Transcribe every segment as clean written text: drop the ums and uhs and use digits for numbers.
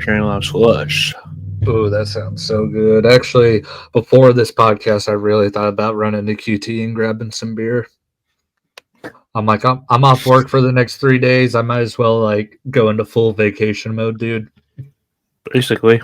for a Adrenaline Slush. Ooh, that sounds so good. Actually, before this podcast, I really thought about running to QT and grabbing some beer. I'm like, I'm off work for the next 3 days. I might as well like go into full vacation mode, dude. Basically.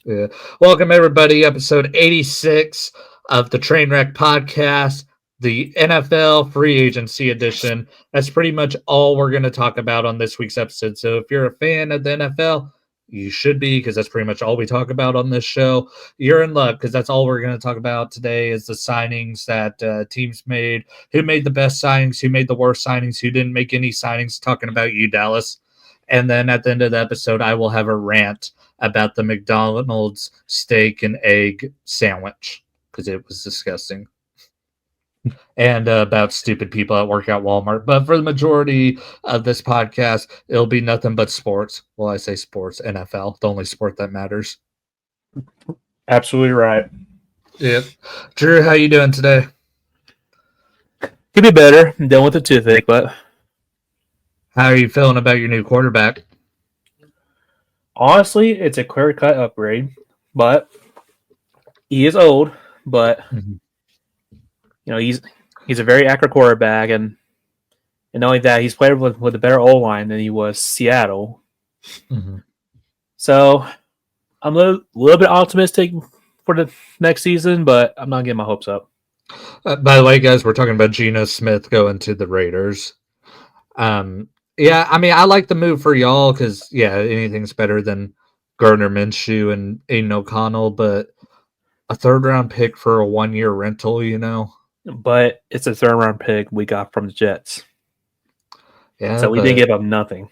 Yeah. Welcome everybody, episode 86 of the Trainwreck Podcast, the NFL Free Agency Edition. That's pretty much all we're going to talk about on this week's episode. So if you're a fan of the NFL, you should be, because that's pretty much all we talk about on this show. You're in luck, because that's all we're going to talk about today is the signings that teams made, who made the best signings, who made the worst signings, who didn't make any signings, talking about you, Dallas. And then at the end of the episode, I will have a rant about the McDonald's steak and egg sandwich, because it was disgusting. And about stupid people that work at Walmart. But for the majority of this podcast, it'll be nothing but sports. Well, I say sports, NFL, the only sport that matters. Absolutely right. Yep. Drew, how you doing today? Could be better. I'm done with the toothache, but How are you feeling about your new quarterback? honestly, it's a clear-cut upgrade. But he is old, but he's a very accurate quarterback, and not only that, he's played with a better O-line than he was Seattle. Mm-hmm. So I'm a little bit optimistic for the next season, but I'm not getting my hopes up. By the way, guys, we're talking about Geno Smith going to the Raiders. Yeah, I mean, I like the move for y'all because, yeah, anything's better than Gardner Minshew and Aiden O'Connell, but a third-round pick for a one-year rental, you know? But it's a third-round pick we got from the Jets. Yeah, so we didn't give up nothing.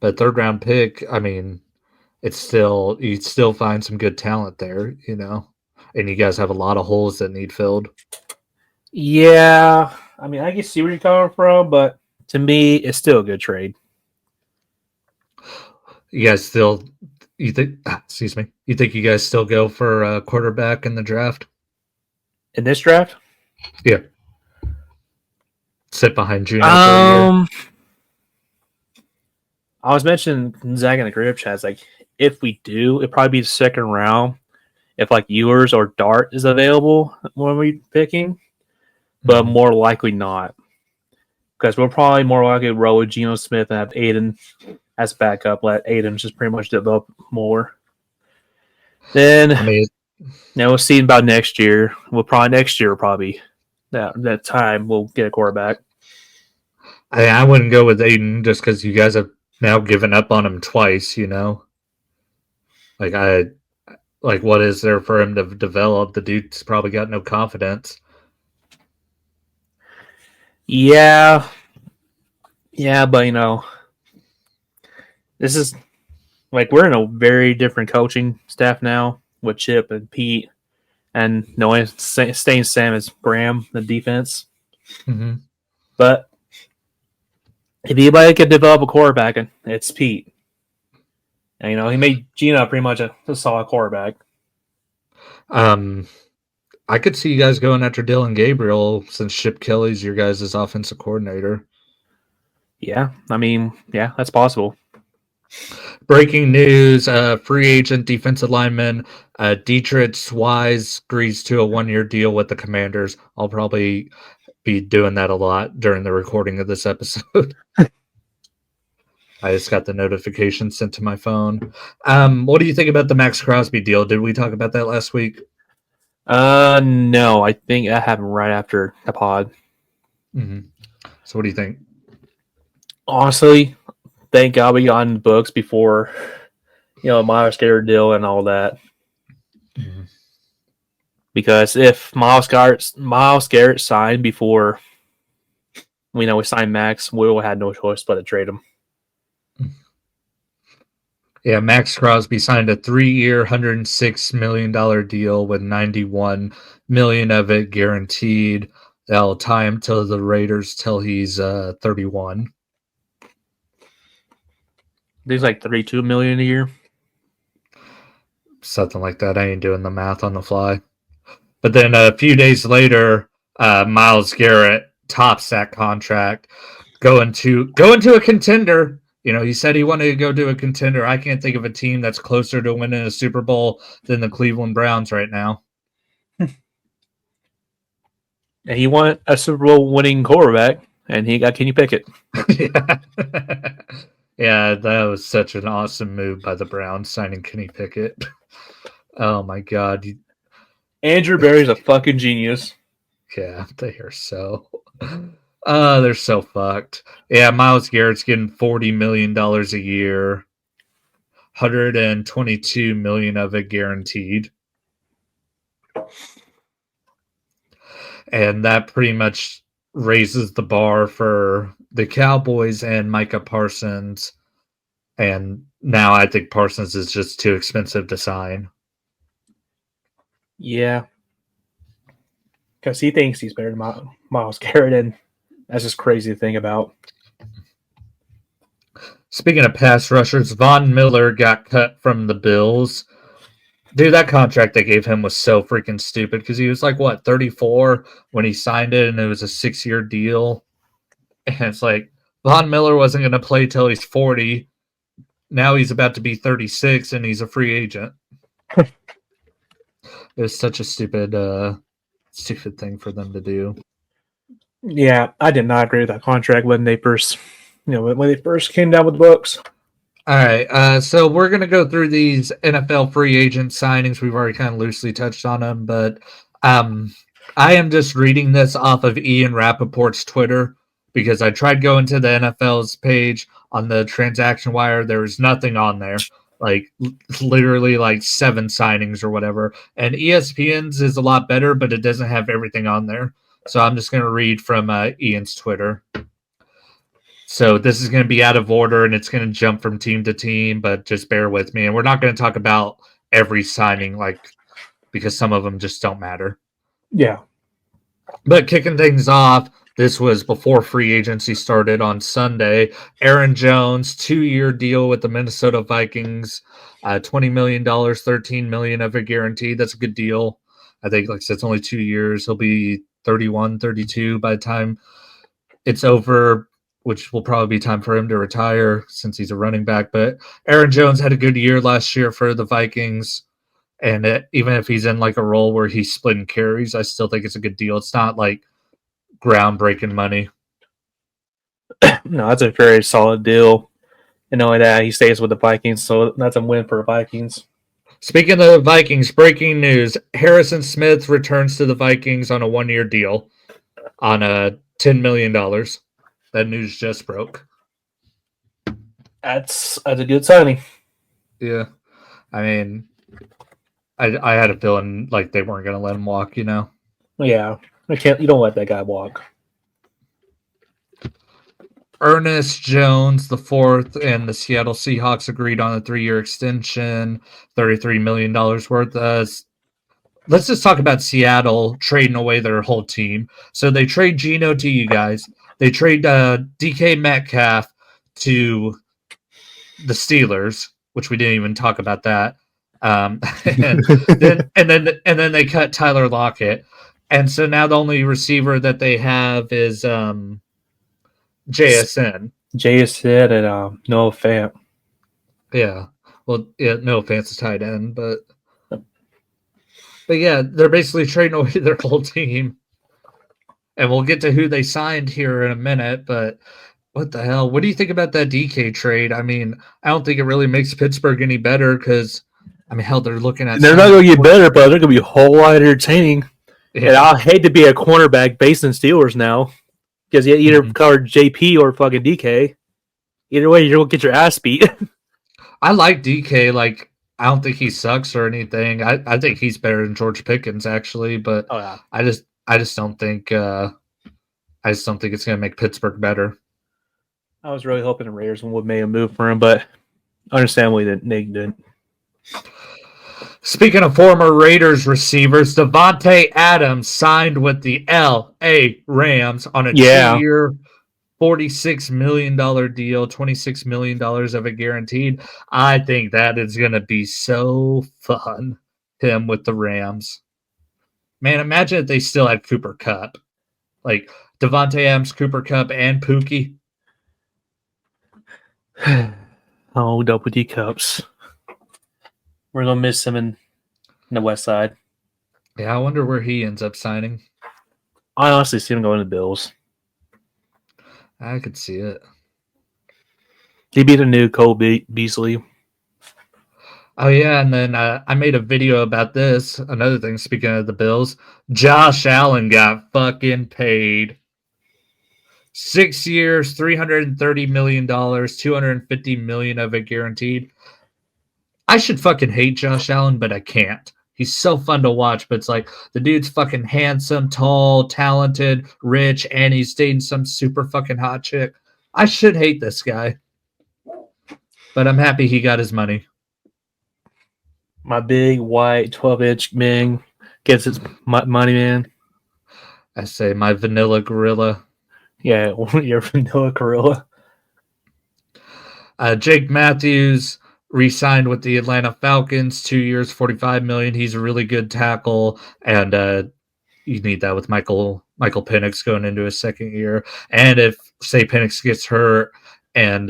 But third-round pick, I mean, you'd still find some good talent there, you know? And you guys have a lot of holes that need filled. Yeah, I mean, I can see where you're coming from, but to me, it's still a good trade. You think you think you guys still go for a quarterback in the draft? In this draft? Yeah. Sit behind Geno for a year. I was mentioning Zach in the group chat. Like, if we do, it'd probably be the second round. If like Ewers or Dart is available when we're picking, but more likely not, because we'll probably more likely roll with Geno Smith and have Aiden as backup. Let Aiden just pretty much develop more. Then, now we'll see about next year. That time we'll get a quarterback. I wouldn't go with Aiden just because you guys have now given up on him twice, you know? Like, what is there for him to develop? The dude's probably got no confidence. Yeah, but this is like we're in a very different coaching staff now with Chip and Pete, and staying Sam as Graham, the defense. Mm-hmm. But if anybody could develop a quarterback, it's Pete. And he made Geno pretty much a solid quarterback. I could see you guys going after Dylan Gabriel since Chip Kelly's your guys' offensive coordinator. Yeah, I mean, yeah, that's possible. Breaking news, free agent defensive lineman Dietrich Wise agrees to a one-year deal with the Commanders. I'll probably be doing that a lot during the recording of this episode. I just got the notification sent to my phone. What do you think about the Max Crosby deal? Did we talk about that last week? No, I think that happened right after the pod. Mm-hmm. So what do you think? Honestly, thank God we got in the books before, Miles Garrett deal and all that. Mm-hmm. Because if Miles Garrett signed before we signed Max, we would have had no choice but to trade him. Yeah, Max Crosby signed a 3-year, $106 million deal with $91 million of it guaranteed. That'll tie him to the Raiders till he's 31. There's like $32 million a year. Something like that. I ain't doing the math on the fly. But then a few days later, Myles Garrett tops that contract, going to a contender He said he wanted to go to a contender. I can't think of a team that's closer to winning a Super Bowl than the Cleveland Browns right now. And he won a Super Bowl winning quarterback, and he got Kenny Pickett. Yeah. Yeah, that was such an awesome move by the Browns signing Kenny Pickett. Oh my God. Andrew Berry's a fucking genius. Yeah, they are so. They're so fucked. Yeah, Myles Garrett's getting $40 million a year, $122 million of it guaranteed. And that pretty much raises the bar for the Cowboys and Micah Parsons. And now I think Parsons is just too expensive to sign. Yeah. Because he thinks he's better than Myles Garrett, and that's just crazy to think about. Speaking of pass rushers, Von Miller got cut from the Bills. Dude, that contract they gave him was so freaking stupid because he was like, 34 when he signed it, and it was a 6-year deal. And it's like, Von Miller wasn't going to play till he's 40. Now he's about to be 36, and he's a free agent. It was such a stupid thing for them to do. Yeah, I did not agree with that contract when they first came down with the books. All right, so we're going to go through these NFL free agent signings. We've already kind of loosely touched on them, but I am just reading this off of Ian Rappaport's Twitter because I tried going to the NFL's page on the transaction wire. There was nothing on there, like literally like 7 signings or whatever. And ESPN's is a lot better, but it doesn't have everything on there. So I'm just going to read from Ian's Twitter. So this is going to be out of order, and it's going to jump from team to team, but just bear with me. And we're not going to talk about every signing, because some of them just don't matter. Yeah. But kicking things off, this was before free agency started on Sunday. Aaron Jones, 2-year deal with the Minnesota Vikings, $20 million, $13 million of it guaranteed. That's a good deal. I think, like I said, it's only 2 years. He'll be 31, 32 by the time it's over, which will probably be time for him to retire since he's a running back. But Aaron Jones had a good year last year for the Vikings. And even if he's in like a role where he's splitting carries, I still think it's a good deal. It's not like groundbreaking money. No, that's a very solid deal. And only that, he stays with the Vikings, so that's a win for the Vikings. Speaking of the Vikings, breaking news. Harrison Smith returns to the Vikings on a 1-year deal on $10 million. That news just broke. That's a good signing. Yeah. I mean, I had a feeling like they weren't going to let him walk, Yeah. You don't let that guy walk. Ernest Jones, the fourth, and the Seattle Seahawks agreed on a 3-year extension, $33 million worth. Let's just talk about Seattle trading away their whole team. So they trade Geno to you guys. They trade DK Metcalf to the Steelers, which we didn't even talk about that. And then they cut Tyler Lockett. And so now the only receiver that they have is JSN. JSN and Noah Fant. Yeah. Well, yeah, Noah Fant's a tight end, but yeah, they're basically trading away their whole team. And we'll get to who they signed here in a minute, but what the hell? What do you think about that DK trade? I mean, I don't think it really makes Pittsburgh any better because, hell, they're looking at... They're not going to get better, but they're going to be a whole lot entertaining. Yeah. And I'll hate to be a cornerback based in Steelers now because you either cover JP or fucking DK. Either way, you're going to get your ass beat. I like DK. I don't think he sucks or anything. I think he's better than George Pickens, actually, but I just don't think it's going to make Pittsburgh better. I was really hoping the Raiders would make a move for him, but understandably they didn't. Speaking of former Raiders receivers, Devontae Adams signed with the LA Rams on a 2-year, $46 million deal, $26 million of it guaranteed. I think that is going to be so fun, him with the Rams. Man, imagine if they still had Cooper Kupp. Like Devontae Adams, Cooper Kupp, and Pookie. Oh, double D cups. We're gonna miss him in the West Side. Yeah, I wonder where he ends up signing. I honestly see him going to the Bills. I could see it. He'd be the new Cole Beasley. Oh yeah, and then I made a video about this. Another thing, speaking of the Bills, Josh Allen got fucking paid. 6 years, $330 million, $250 million of it guaranteed. I should fucking hate Josh Allen, but I can't. He's so fun to watch, but it's like the dude's fucking handsome, tall, talented, rich, and he's dating some super fucking hot chick. I should hate this guy, but I'm happy he got his money. My big white 12-inch Ming gets its money, man. I say my vanilla gorilla. Yeah, your vanilla gorilla. Jake Matthews re-signed with the Atlanta Falcons, 2 years, $45 million. He's a really good tackle, and you need that with Michael Penix going into his second year. And if say Penix gets hurt and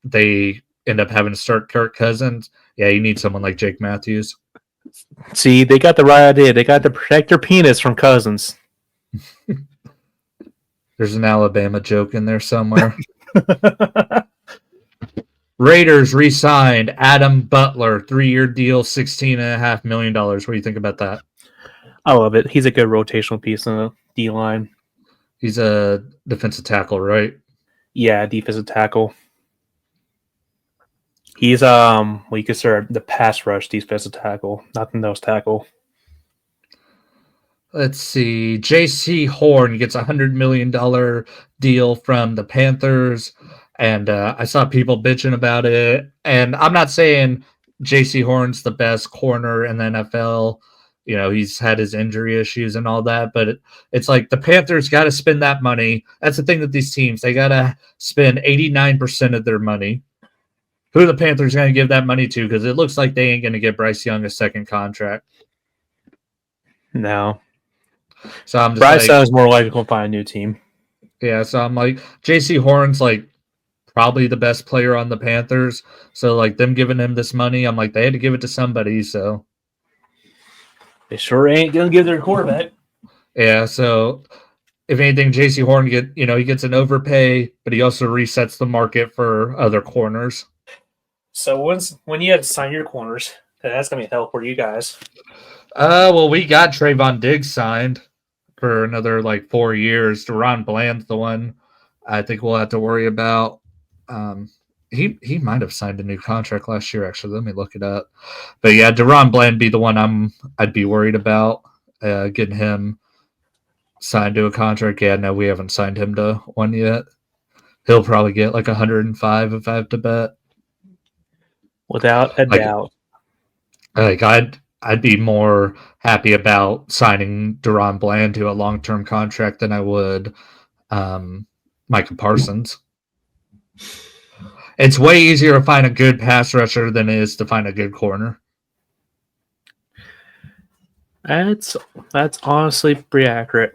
they end up having to start Kirk Cousins, yeah, you need someone like Jake Matthews. See, they got the right idea. They got to protect their penis from Cousins. There's an Alabama joke in there somewhere. Raiders re-signed Adam Butler, 3-year deal, $16.5 million. What do you think about that? I love it. He's a good rotational piece in the D line. He's a defensive tackle, right? Yeah, defensive tackle. He's you consider the pass rush defensive tackle, not the nose tackle. Let's see. J.C. Horn gets $100 million deal from the Panthers, and I saw people bitching about it. And I'm not saying J.C. Horn's the best corner in the NFL. You know, he's had his injury issues and all that, but it's like the Panthers got to spend that money. That's the thing with these teams. They got to spend 89% of their money. Who are the Panthers going to give that money to? Because it looks like they ain't going to give Bryce Young a second contract. No. So I'm just Bryce Young's more likely to find a new team. Yeah, so I'm like, J.C. Horn's like probably the best player on the Panthers. So like them giving him this money, I'm like, they had to give it to somebody. So they sure ain't gonna give their quarterback. Yeah, so if anything, J.C. Horn he gets an overpay, but he also resets the market for other corners. So when you have to sign your corners, that's gonna be help for you guys. Well, we got Trayvon Diggs signed for another like 4 years. Deron Bland's the one I think we'll have to worry about. He might have signed a new contract last year. Actually, let me look it up. But yeah, Deron Bland be the one I'd be worried about getting him signed to a contract. Yeah, no, we haven't signed him to one yet. He'll probably get like 105 if I have to bet. Without a doubt. Like I'd be more happy about signing Deron Bland to a long-term contract than I would Micah Parsons. It's way easier to find a good pass rusher than it is to find a good corner. That's honestly pretty accurate.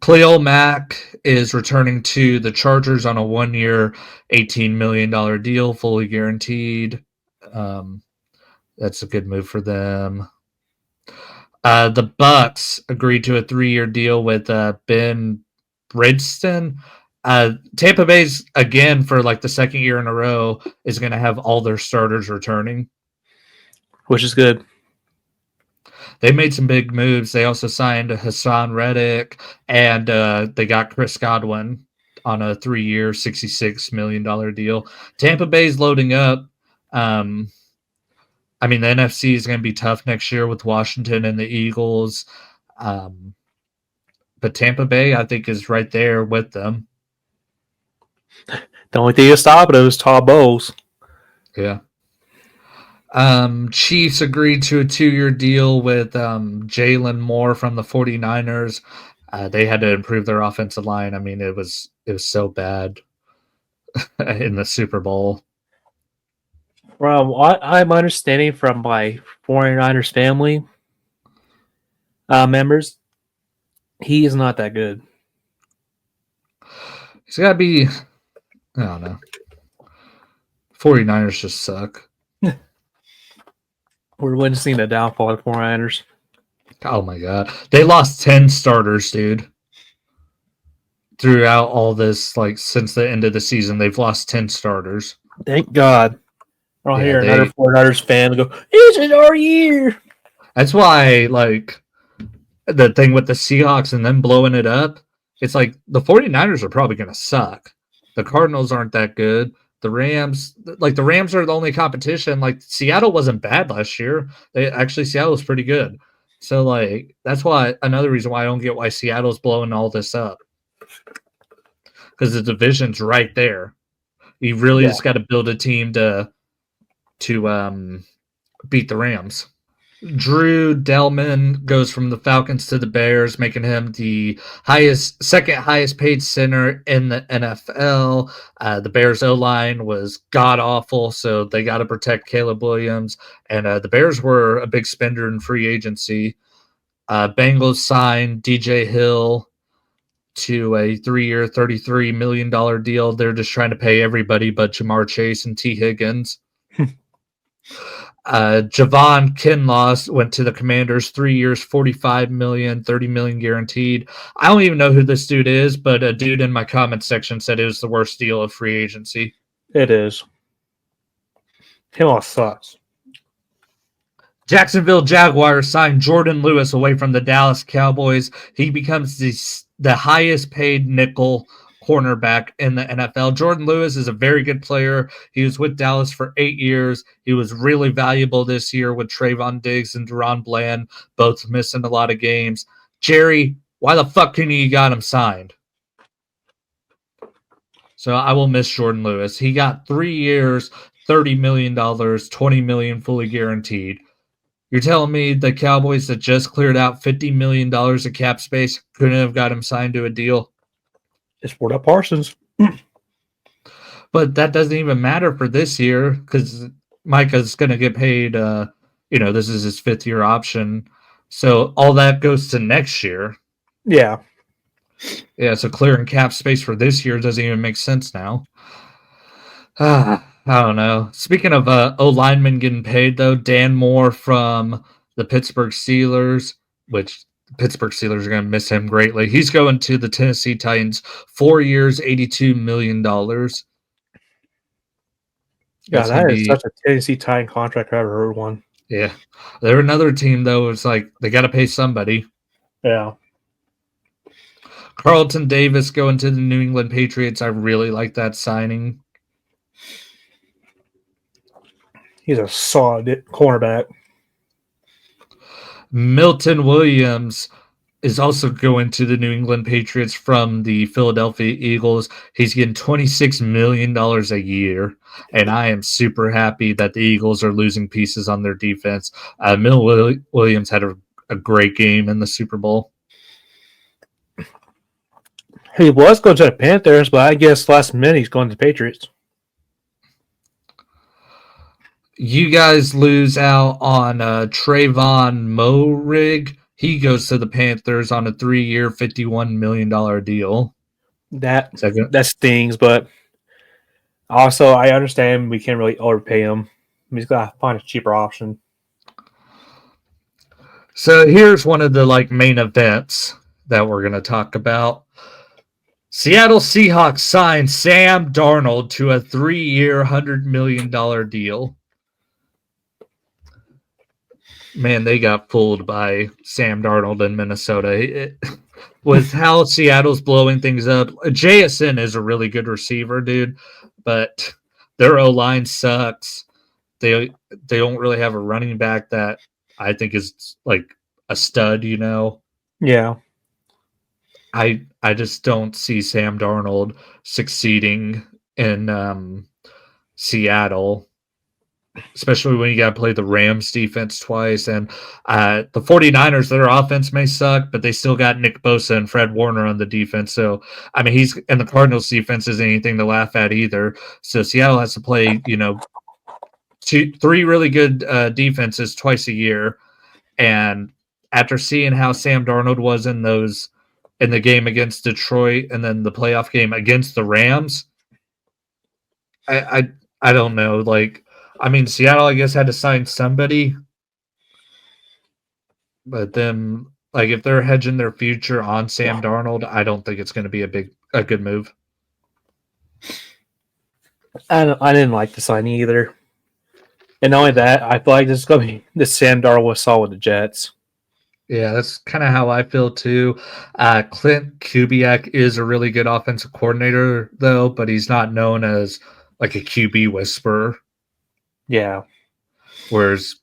Khalil Mack is returning to the Chargers on a 1-year, $18 million deal, fully guaranteed. That's a good move for them. The Bucks agreed to a 3-year deal with Ben Bridgeston. Tampa Bay's, again, for like the second year in a row, is going to have all their starters returning. Which is good. They made some big moves. They also signed Hassan Reddick, and they got Chris Godwin on a 3-year, $66 million deal. Tampa Bay's loading up. I mean, the NFC is going to be tough next year with Washington and the Eagles. But Tampa Bay, I think, is right there with them. The only thing to stop it is Todd Bowles. Yeah. Chiefs agreed to a 2-year deal with Jalen Moore from the 49ers. They had to improve their offensive line. I mean, it was so bad in the Super Bowl. From what I'm understanding from my 49ers family members, he is not that good. He's got to be, I don't know. 49ers just suck. We're witnessing the downfall of the 49ers. Oh my god. They lost 10 starters, dude. Throughout all this, like since the end of the season, they've lost 10 starters. Thank God. I don't Yeah, hear another 49ers fan go, "This is our year." That's why, like, the thing with the Seahawks and them blowing it up, it's like the 49ers are probably going to suck. The Cardinals aren't that good. The Rams are the only competition. Like, Seattle wasn't bad last year. Seattle was pretty good. So, like, that's why another reason why I don't get why Seattle's blowing all this up. Because the division's right there. You really just got to build a team to beat the Rams. Drew Delman goes from the Falcons to the Bears, making him the second highest paid center in the NFL. The Bears O-line was god awful, so they got to protect Caleb Williams. And the Bears were a big spender in free agency. Bengals signed DJ Hill to a 3-year, $33 million deal. They're just trying to pay everybody but Jamar Chase and T. Higgins. Javon Kinlaw went to the Commanders, 3 years, $45 million, $30 million guaranteed. I don't even know who this dude is, but a dude in my comment section said it was the worst deal of free agency. It is. Kinlaw sucks. Jacksonville Jaguars signed Jordan Lewis away from the Dallas Cowboys. He becomes the highest paid nickel cornerback in the NFL. Jordan Lewis is a very good player. He was with Dallas for 8 years. He was really valuable this year with Trayvon Diggs and Deron Bland both missing a lot of games. Jerry, why the fuck couldn't you got him signed? So I will miss Jordan Lewis. He got 3 years, $30 million, $20 million fully guaranteed. You're telling me the Cowboys that just cleared out $50 million of cap space couldn't have got him signed to a deal? It's Wardell Parsons. But that doesn't even matter for this year because Micah's going to get paid. This is his 5th-year option. So all that goes to next year. Yeah. Yeah, so clearing cap space for this year doesn't even make sense now. I don't know. Speaking of O-linemen getting paid, though, Dan Moore from the Pittsburgh Steelers, which Pittsburgh Steelers are going to miss him greatly. He's going to the Tennessee Titans, 4 years, $82 million. God, that is such a Tennessee Titan contract I've ever heard one. Yeah. They're another team, though. It's like they got to pay somebody. Yeah. Carlton Davis going to the New England Patriots. I really like that signing. He's a solid cornerback. Milton Williams is also going to the New England Patriots from the Philadelphia Eagles. He's getting $26 million a year, and I am super happy that the Eagles are losing pieces on their defense. Milton Williams had a great game in the Super Bowl. He was going to the Panthers, but I guess last minute he's going to the Patriots. You guys lose out on Trayvon Moehrig. He goes to the Panthers on a 3-year, $51 million deal. That stings, but also I understand we can't really overpay him. He's got to find a cheaper option. So here's one of the main events that we're going to talk about. Seattle Seahawks signed Sam Darnold to a 3-year, $100 million deal. Man, they got fooled by Sam Darnold in Minnesota. With how Seattle's blowing things up, JSN is a really good receiver, dude, but their O-line sucks. They don't really have a running back that I think is like a stud, Yeah. I just don't see Sam Darnold succeeding in Seattle, especially when you got to play the Rams defense twice. And the 49ers, their offense may suck, but they still got Nick Bosa and Fred Warner on the defense. So, I mean, and the Cardinals defense isn't anything to laugh at either. So Seattle has to play, 3 really good defenses twice a year. And after seeing how Sam Darnold was in the game against Detroit and then the playoff game against the Rams, I don't know. Like, I mean, Seattle, I guess, had to sign somebody, but then, like, if they're hedging their future on Sam Darnold, I don't think it's going to be a good move. I didn't like the signing either. And not only that, I feel like this is going to be the Sam Darnold saw with the Jets. Yeah, that's kind of how I feel too. Clint Kubiak is a really good offensive coordinator, though, but he's not known as like a QB whisperer, Yeah. whereas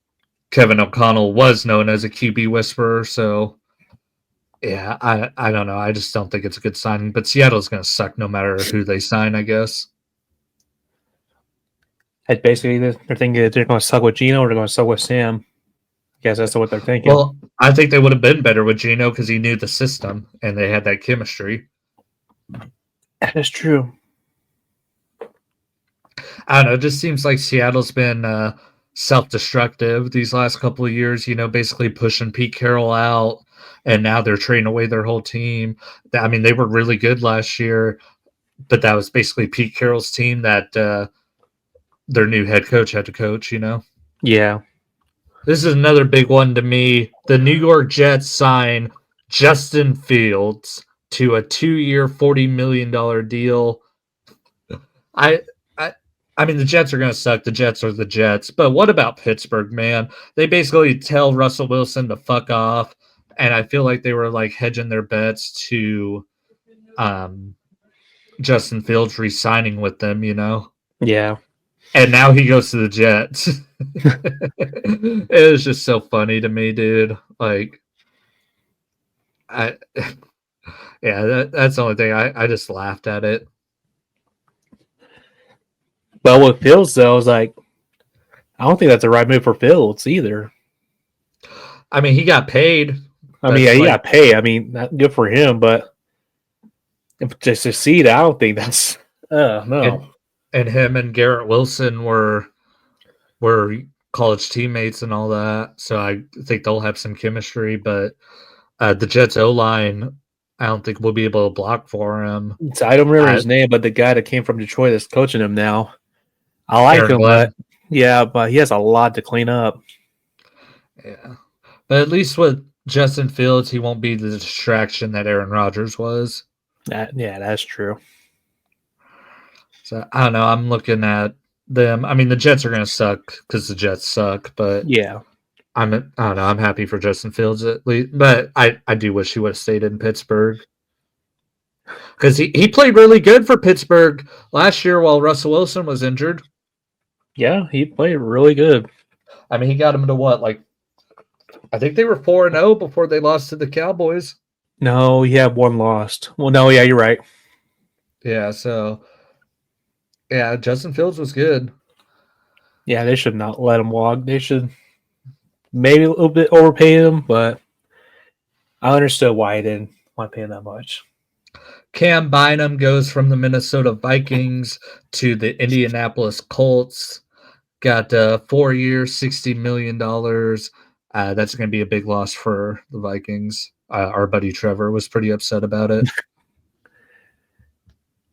Kevin O'Connell was known as a QB whisperer. So, yeah, I don't know. I just don't think it's a good signing. But Seattle's going to suck no matter who they sign, I guess. And basically, they're thinking that they're going to suck with Gino or they're going to suck with Sam. I guess that's what they're thinking. Well, I think they would have been better with Gino because he knew the system and they had that chemistry. That is true. I don't know. It just seems like Seattle's been self-destructive these last couple of years. Basically pushing Pete Carroll out, and now they're trading away their whole team. I mean, they were really good last year, but that was basically Pete Carroll's team that their new head coach had to coach. Yeah. This is another big one to me. The New York Jets sign Justin Fields to a 2-year, $40 million deal. I mean, the Jets are going to suck. The Jets are the Jets. But what about Pittsburgh, man? They basically tell Russell Wilson to fuck off. And I feel like they were like hedging their bets to Justin Fields re-signing with them, Yeah. And now he goes to the Jets. It was just so funny to me, dude. Like, that's the only thing. I just laughed at it. But with Fields, though, I was like, I don't think that's the right move for Fields either. I mean, he got paid. I mean, yeah, he got paid. I mean, not good for him, but to succeed, I don't think that's no. And him and Garrett Wilson were college teammates and all that, so I think they'll have some chemistry. But the Jets O-line, I don't think we'll be able to block for him. So I don't remember his name, but the guy that came from Detroit that's coaching him now, I like Aaron him, Glenn. but he has a lot to clean up. Yeah, but at least with Justin Fields, he won't be the distraction that Aaron Rodgers was. That's true. So I don't know. I'm looking at them. I mean, the Jets are going to suck because the Jets suck, but yeah, I don't know. I'm happy for Justin Fields at least, but I do wish he would have stayed in Pittsburgh because he played really good for Pittsburgh last year while Russell Wilson was injured. Yeah, he played really good. I mean, he got him to what? Like, I think they were 4-0 before they lost to the Cowboys. No, he had one lost. Well, no, yeah, you're right. Yeah, so yeah, Justin Fields was good. Yeah, they should not let him walk. They should maybe a little bit overpay him, but I understood why he didn't want to pay him that much. Cam Bynum goes from the Minnesota Vikings to the Indianapolis Colts. Got 4 years, $60 million. That's going to be a big loss for the Vikings. Our buddy Trevor was pretty upset about it.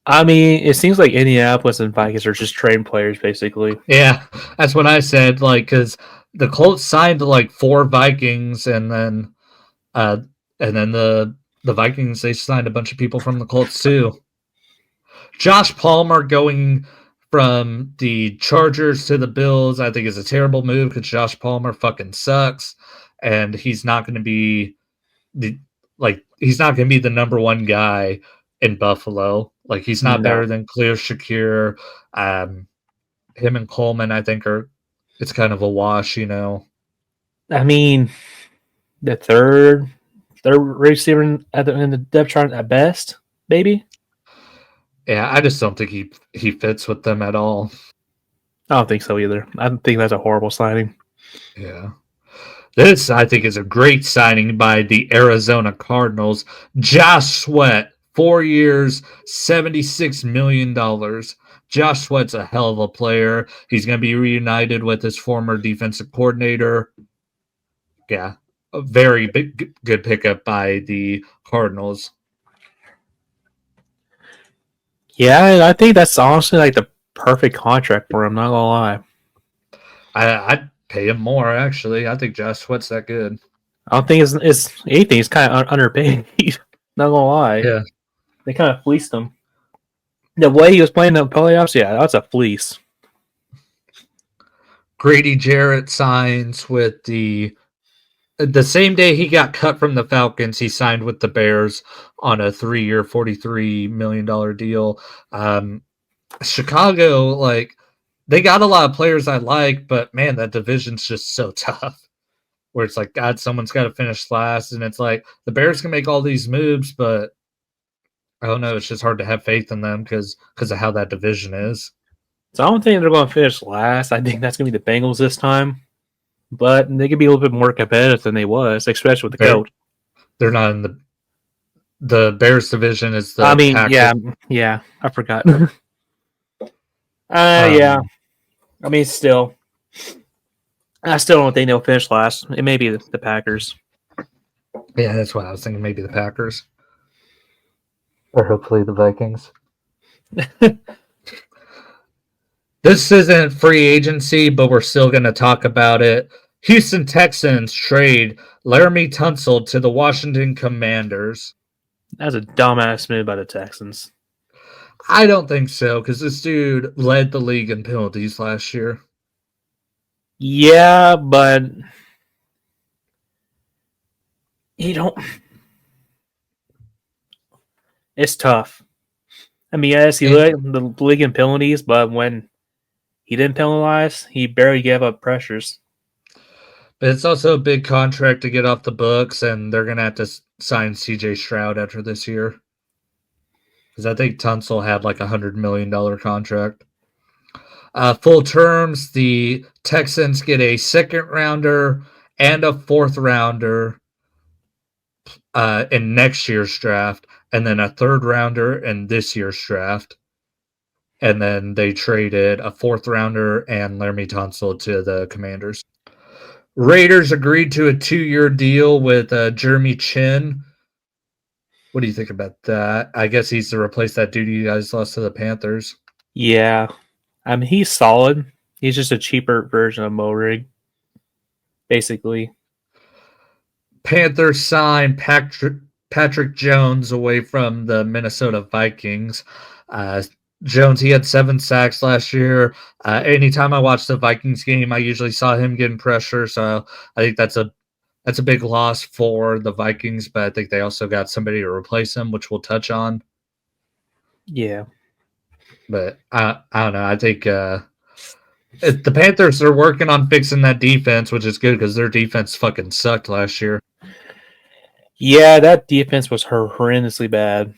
I mean, it seems like Indianapolis and Vikings are just trained players, basically. Yeah, that's what I said. Like, because the Colts signed like 4 Vikings, and then the Vikings, they signed a bunch of people from the Colts too. Josh Palmer going from the Chargers to the Bills, I think is a terrible move because Josh Palmer fucking sucks, and he's not going to be the number one guy in Buffalo. Like, he's not better than Khalil Shakir. Him and Coleman, I think, it's kind of a wash, I mean, the third receiver in the depth chart at best, maybe. Yeah, I just don't think he fits with them at all. I don't think so either. I think that's a horrible signing. Yeah. This, I think, is a great signing by the Arizona Cardinals. Josh Sweat, 4 years, $76 million. Josh Sweat's a hell of a player. He's going to be reunited with his former defensive coordinator. Yeah, a very good pickup by the Cardinals. Yeah, I think that's honestly like perfect contract for him. Not gonna lie. I'd pay him more, actually. I think Josh Sweat's that good. I don't think it's anything. He's kind of underpaid. Not gonna lie. Yeah. They kind of fleeced him. The way he was playing the playoffs, yeah, that's a fleece. Grady Jarrett signs with the same day he got cut from the Falcons. He signed with the Bears on a 3-year, $43 million deal. Chicago, like, they got a lot of players I like, but man, that division's just so tough. Where it's like, God, someone's got to finish last, and it's like the Bears can make all these moves, but I don't know. It's just hard to have faith in them because of how that division is. So I don't think they're going to finish last. I think that's going to be the Bengals this time, but they could be a little bit more competitive than they was, especially with the coach. They're not in the Bears division. Is the Packers. Yeah, I forgot. Yeah. I mean, still, I still don't think they'll finish last. It may be the Packers. Yeah, that's what I was thinking. Maybe the Packers. Or hopefully the Vikings. This isn't free agency, but we're still going to talk about it. Houston Texans trade Laramie Tunsil to the Washington Commanders. That's a dumbass move by the Texans. I don't think so, because this dude led the league in penalties last year. Yeah, but you don't. It's tough. I mean, yes, he led the league in penalties, but when he didn't penalize, he barely gave up pressures. But it's also a big contract to get off the books, and they're going to have to sign C.J. Stroud after this year. Because I think Tunsil had like $100 million contract. Full terms, the Texans get a second rounder and a fourth rounder in next year's draft, and then a third rounder in this year's draft. And then they traded a fourth rounder and Laramie Tunsil to the Commanders. Raiders agreed to a 2-year deal with Jeremy Chin. What do you think about that? I guess he's to replace that dude you guys lost to the Panthers. Yeah. I mean, he's solid. He's just a cheaper version of Morig, basically. Panthers signed Patrick Jones away from the Minnesota Vikings. Jones, he had 7 sacks last year. Anytime I watched the Vikings game, I usually saw him getting pressure. So I think that's a big loss for the Vikings, but I think they also got somebody to replace him, which we'll touch on. Yeah. But I don't know. I think the Panthers are working on fixing that defense, which is good because their defense fucking sucked last year. Yeah, that defense was horrendously bad.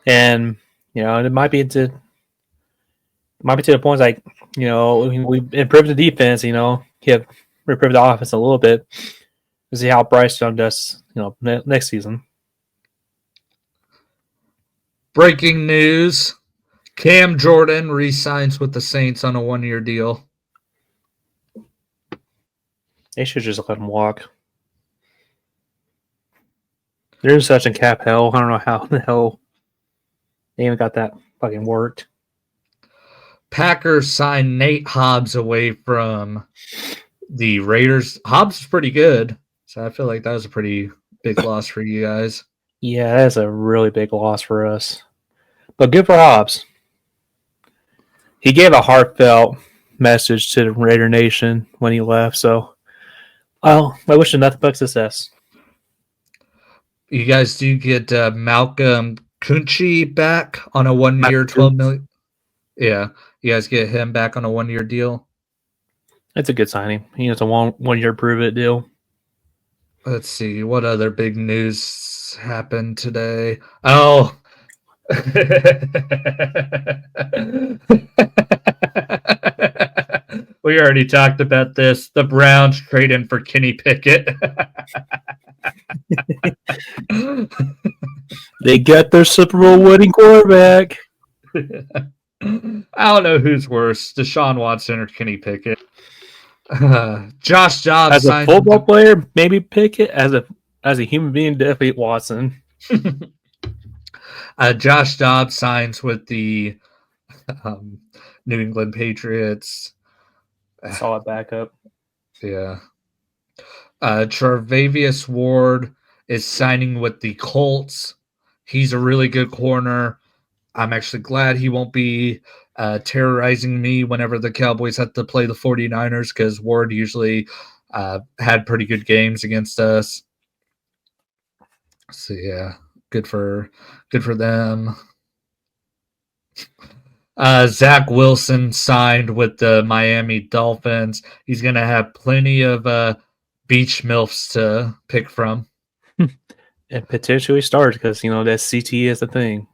And, it might be to the point like, we improved the defense, improve the offense a little bit to see how Bryce Young does, next season. Breaking news. Cam Jordan re-signs with the Saints on a 1-year deal. They should just let him walk. There's such a cap hell. I don't know how the hell they even got that fucking worked. Packers signed Nate Hobbs away from the Raiders. Hobbs is pretty good, so I feel like that was a pretty big loss for you guys. Yeah, that's a really big loss for us. But good for Hobbs. He gave a heartfelt message to the Raider Nation when he left, so I wish him nothing but success. You guys do get Malcolm Kunchi back on a 1-year, $12 million. Yeah, you guys get him back on a 1-year deal. It's a good signing. It's a 1-year prove-it deal. Let's see. What other big news happened today? Oh. We already talked about this. The Browns trading for Kenny Pickett. They get their Super Bowl winning quarterback. I don't know who's worse, Deshaun Watson or Kenny Pickett. Josh Dobbs as a football player, maybe Pickett. As a human being, definitely Watson. Josh Dobbs signs with the New England Patriots. Solid backup. Yeah. Charvavius Ward is signing with the Colts. He's a really good corner. I'm actually glad he won't be terrorizing me whenever the Cowboys have to play the 49ers because Ward usually had pretty good games against us. So yeah, good for them. Zach Wilson signed with the Miami Dolphins. He's going to have plenty of beach milfs to pick from. And potentially start because, that CT is the thing.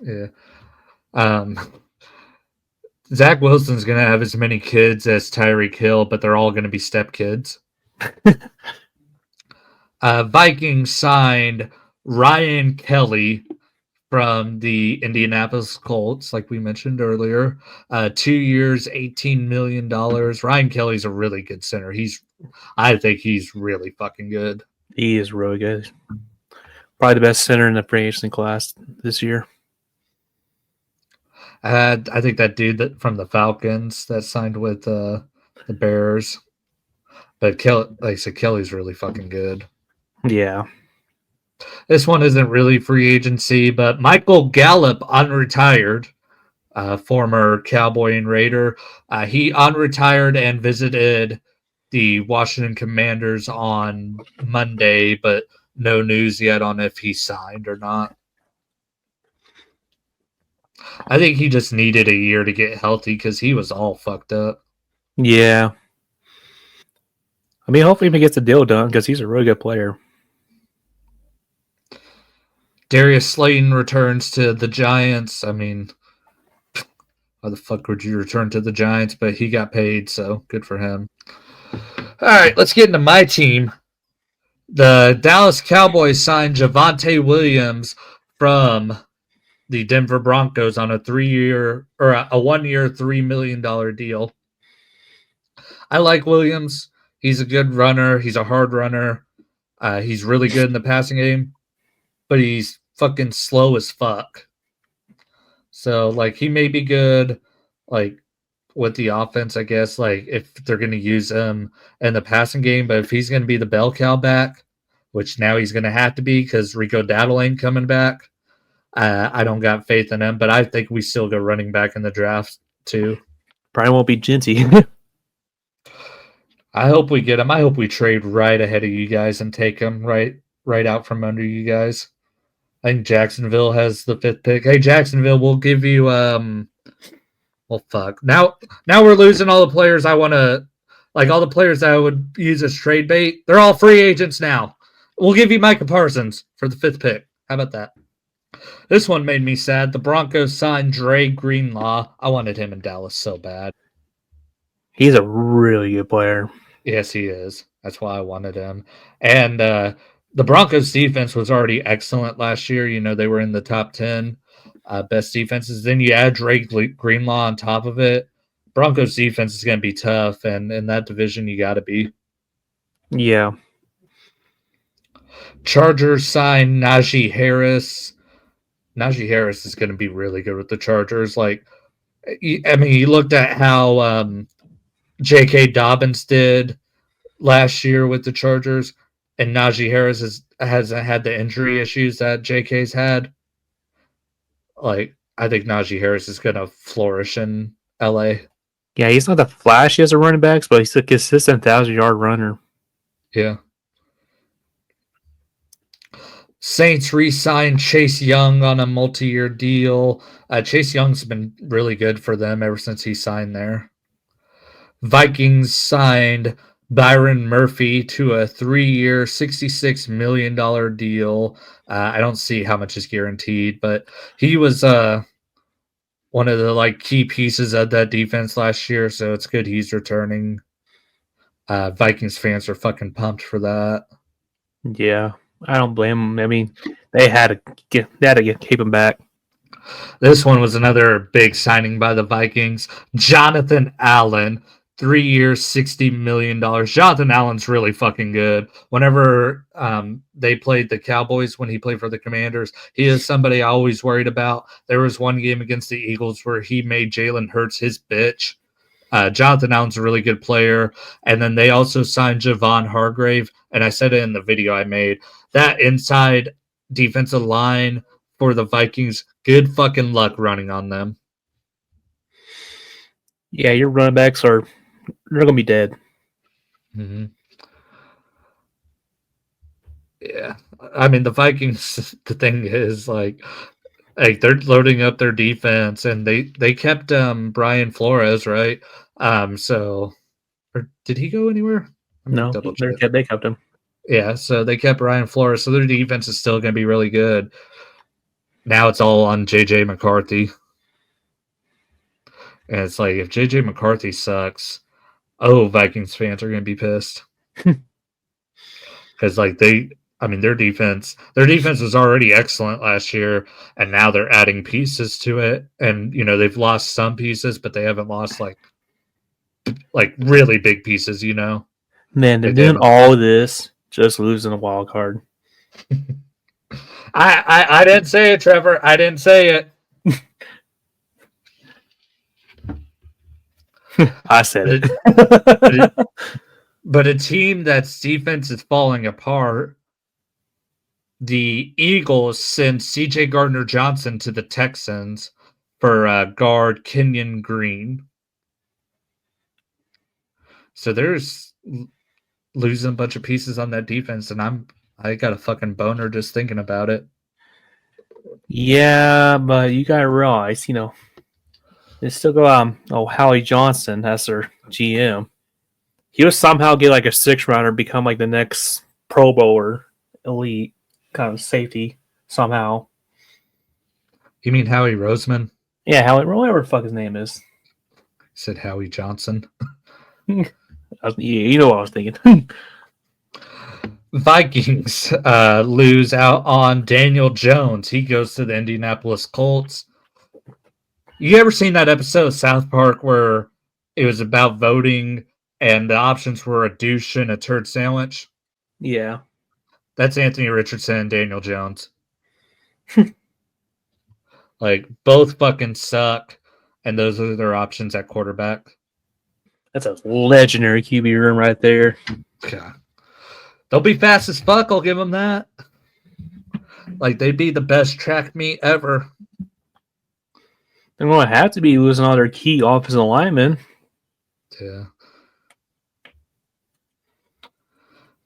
Yeah. Zach Wilson's going to have as many kids as Tyreek Hill, but they're all going to be stepkids. Vikings signed Ryan Kelly from the Indianapolis Colts, like we mentioned earlier. 2 years, $18 million. Ryan Kelly's a really good center. I think he's really fucking good. He is really good. Probably the best center in the free agency class this year. I think that dude from the Falcons that signed with the Bears. But like I said, Kelly's really fucking good. Yeah. This one isn't really free agency, but Michael Gallup, unretired, former Cowboy and Raider. He unretired and visited the Washington Commanders on Monday, but no news yet on if he signed or not. I think he just needed a year to get healthy because he was all fucked up. Yeah. I mean, hopefully he gets the deal done because he's a really good player. Darius Slayton returns to the Giants. I mean, why the fuck would you return to the Giants? But he got paid, so good for him. All right, let's get into my team. The Dallas Cowboys signed Javonte Williams from the Denver Broncos on a 1-year, $3 million deal. I like Williams. He's a good runner. He's a hard runner. He's really good in the passing game, but he's fucking slow as fuck. So, he may be good, with the offense, I guess, if they're going to use him in the passing game. But if he's going to be the bell cow back, which now he's going to have to be because Rico Dowdle ain't coming back, I don't got faith in him. But I think we still go running back in the draft, too. Probably won't be Genty. I hope we get him. I hope we trade right ahead of you guys and take him right out from under you guys. I think Jacksonville has the 5th pick. Hey, Jacksonville, we'll give you well, fuck. Now we're losing all the players I want to, all the players that I would use as trade bait. They're all free agents now. We'll give you Micah Parsons for the 5th pick. How about that? This one made me sad. The Broncos signed Dre Greenlaw. I wanted him in Dallas so bad. He's a really good player. Yes, he is. That's why I wanted him. And the Broncos defense was already excellent last year. They were in the top 10 best defenses. Then you add Drake Greenlaw on top of it. Broncos defense is going to be tough, and in that division, you got to be. Yeah. Chargers signed Najee Harris. Najee Harris is going to be really good with the Chargers. You looked at how J.K. Dobbins did last year with the Chargers, and Najee Harris hasn't had the injury issues that J.K.'s had. I think Najee Harris is going to flourish in L.A. Yeah, he's not the flashiest of running backs, but he's a consistent 1,000-yard runner. Yeah. Saints re-signed Chase Young on a multi-year deal. Chase Young's been really good for them ever since he signed there. Vikings signed Byron Murphy to a 3-year, $66 million deal. I don't see how much is guaranteed, but he was one of the key pieces of that defense last year, so it's good he's returning. Vikings fans are fucking pumped for that. Yeah, I don't blame them. I mean, they had to keep him back. This one was another big signing by the Vikings. Jonathan Allen, 3 years, $60 million. Jonathan Allen's really fucking good. Whenever they played the Cowboys, when he played for the Commanders, he is somebody I always worried about. There was one game against the Eagles where he made Jalen Hurts his bitch. Jonathan Allen's a really good player. And then they also signed Javon Hargrave. And I said it in the video I made. That inside defensive line for the Vikings, good fucking luck running on them. Yeah, your running backs they're gonna be dead. Mm-hmm. Yeah, I mean the Vikings. The thing is, like they're loading up their defense, and they kept Brian Flores, right? So or did he go anywhere? Let me No, double check. they kept him. Yeah, so they kept Brian Flores, so their defense is still going to be really good. Now it's all on JJ McCarthy, and it's like if JJ McCarthy sucks, Vikings fans are going to be pissed because like their defense was already excellent last year, and now they're adding pieces to it, and they've lost some pieces, but they haven't lost like really big pieces. Man, they're Like they doing haven't. all this just losing a wild card. I didn't say it, Trevor. I didn't say it. I said it. But a team that's defense is falling apart. The Eagles send C.J. Gardner-Johnson to the Texans for guard Kenyon Green. So there's losing a bunch of pieces on that defense, and I got a fucking boner just thinking about it. Yeah, but you gotta realize, they still go Howie Johnson as their GM. He would somehow get like a 6-rounder, become like the next Pro Bowler, elite kind of safety somehow. You mean Howie Roseman? Yeah, Howie, whatever the fuck his name is. Said Howie Johnson. You know what I was thinking. Vikings lose out on Daniel Jones. He goes to the Indianapolis Colts. You ever seen that episode of South Park where it was about voting and the options were a douche and a turd sandwich? Yeah. That's Anthony Richardson and Daniel Jones. Like, both fucking suck, and those are their options at quarterback. That's a legendary QB room right there. God. They'll be fast as fuck, I'll give them that. Like, they'd be the best track meet ever. They're going to have to be losing all their key offensive linemen. Yeah.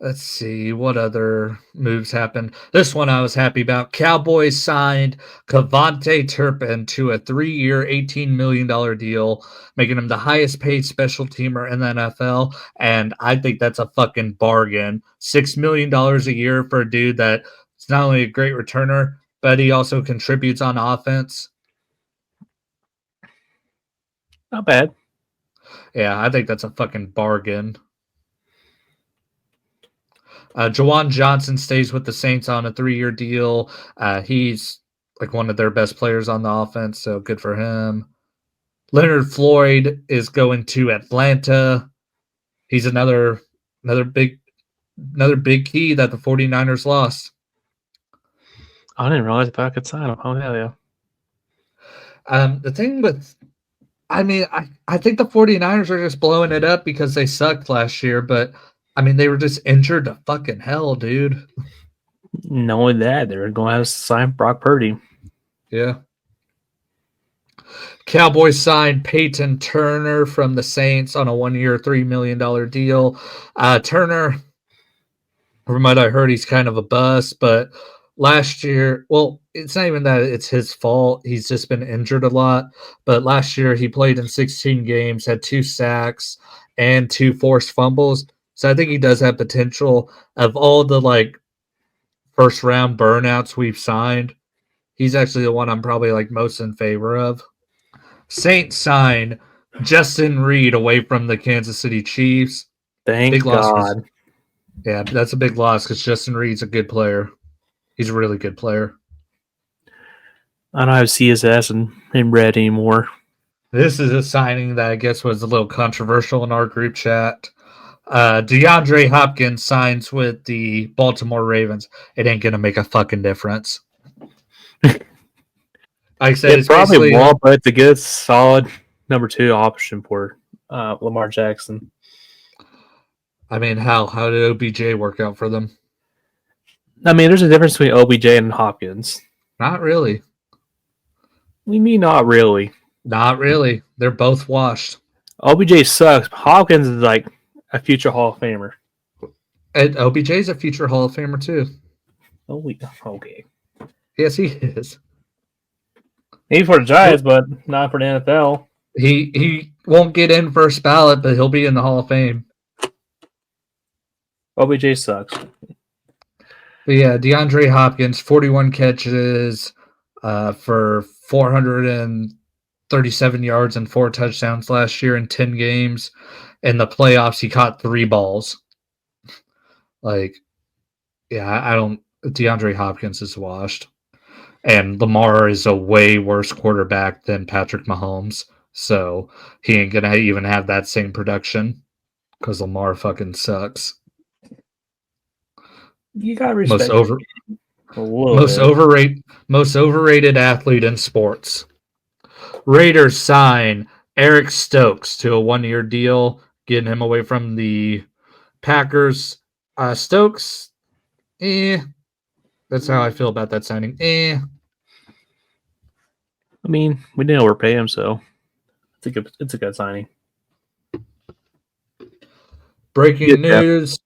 Let's see what other moves happened. This one I was happy about. Cowboys signed Kavontae Turpin to a 3-year, $18 million deal, making him the highest paid special teamer in the NFL. And I think that's a fucking bargain. $6 million a year for a dude that's not only a great returner, but he also contributes on offense. Not bad. Yeah, I think that's a fucking bargain. Jawan Johnson stays with the Saints on a 3-year deal. He's like one of their best players on the offense, so good for him. Leonard Floyd is going to Atlanta. He's another big key that the 49ers lost. I didn't realize if I could sign him. Oh, hell yeah. The thing with I think the 49ers are just blowing it up because they sucked last year, but I mean, they were just injured to fucking hell, dude. Not only that, they're going to have to sign Brock Purdy. Yeah. Cowboys signed Peyton Turner from the Saints on a 1-year, $3 million deal. Turner, from what I heard, he's kind of a bust, but last year, well, it's not even that it's his fault. He's just been injured a lot. But last year, he played in 16 games, had 2 sacks, and 2 forced fumbles. So I think he does have potential. Of all the first round burnouts we've signed, he's actually the one I'm probably most in favor of. Saints sign Justin Reed away from the Kansas City Chiefs. Thank big loss. God. Yeah, that's a big loss because Justin Reed's a good player. He's a really good player. I don't have CSS and him red anymore. This is a signing that I guess was a little controversial in our group chat. DeAndre Hopkins signs with the Baltimore Ravens. It ain't gonna make a fucking difference. Like I said, It it's probably basically. won't, but it's a good, solid number 2 option for Lamar Jackson. I mean, how did OBJ work out for them? I mean, there's a difference between OBJ and Hopkins. Not really. We mean not really. Not really. They're both washed. OBJ sucks. Hopkins is like a future Hall of Famer. And OBJ's a future Hall of Famer too. Oh, okay. Yes, he is. Maybe for the Giants, but not for the NFL. He won't get in first ballot, but he'll be in the Hall of Fame. OBJ sucks. But yeah, DeAndre Hopkins, 41 catches for 437 yards and 4 touchdowns last year in 10 games. In the playoffs, he caught 3 balls. Like, yeah, I don't. DeAndre Hopkins is washed. And Lamar is a way worse quarterback than Patrick Mahomes. So he ain't going to even have that same production because Lamar fucking sucks. You got to respect most overrated athlete in sports. Raiders sign Eric Stokes to a 1-year deal, getting him away from the Packers. Stokes, that's how I feel about that signing. I mean, we didn't overpay him, so it's a good signing. Breaking news.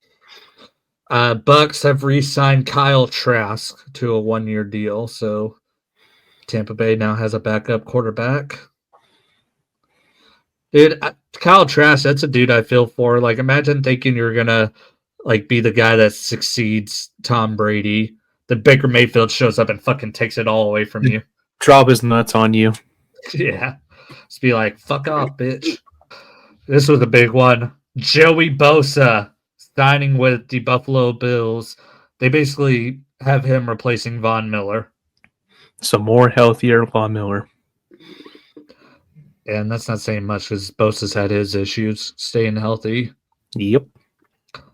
Bucks have re-signed Kyle Trask to a 1-year deal, so Tampa Bay now has a backup quarterback. Dude, Kyle Trask, that's a dude I feel for. Like, imagine thinking you're gonna be the guy that succeeds Tom Brady. The Baker Mayfield shows up and fucking takes it all away from you. Drop his nuts on you. Yeah. Just be like, fuck off, bitch. This was a big one. Joey Bosa signing with the Buffalo Bills. They basically have him replacing Von Miller. So more healthier Von Miller. And that's not saying much because Bosa's had his issues staying healthy. Yep.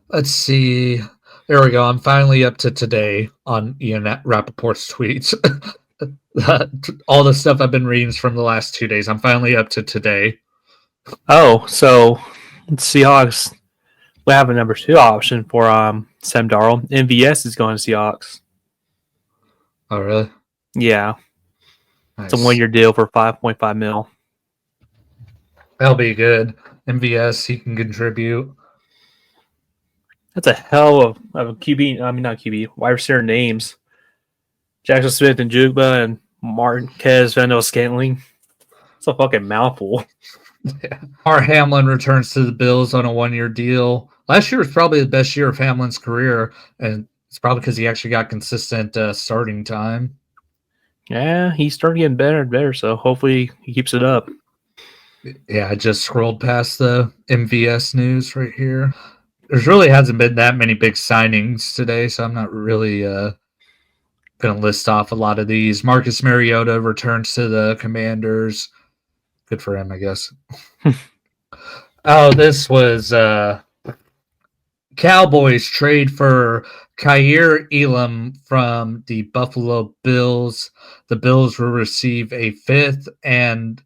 Let's see. There we go. I'm finally up to today on Ian Rappaport's tweets. All the stuff I've been reading from the last 2 days. I'm finally up to today. Oh, so Seahawks. We have a number 2 option for Sam Darnold. MVS is going to Seahawks. Oh, really? Yeah. Nice. It's a 1-year deal for $5.5 million. That'll be good. MVS, he can contribute. That's a hell of a QB. I mean, not QB. Wide receiver names. Jackson Smith and Jugba and Marquez Vando-Scantling. It's a fucking mouthful. Yeah. Mark Hamlin returns to the Bills on a 1-year deal. Last year was probably the best year of Hamlin's career, and it's probably because he actually got consistent starting time. Yeah, he's starting getting better and better, so hopefully he keeps it up. Yeah, I just scrolled past the MVS news right here. There really hasn't been that many big signings today, so I'm not really going to list off a lot of these. Marcus Mariota returns to the Commanders. Good for him, I guess. Oh, this was Cowboys trade for Kaiir Elam from the Buffalo Bills. The Bills will receive a fifth round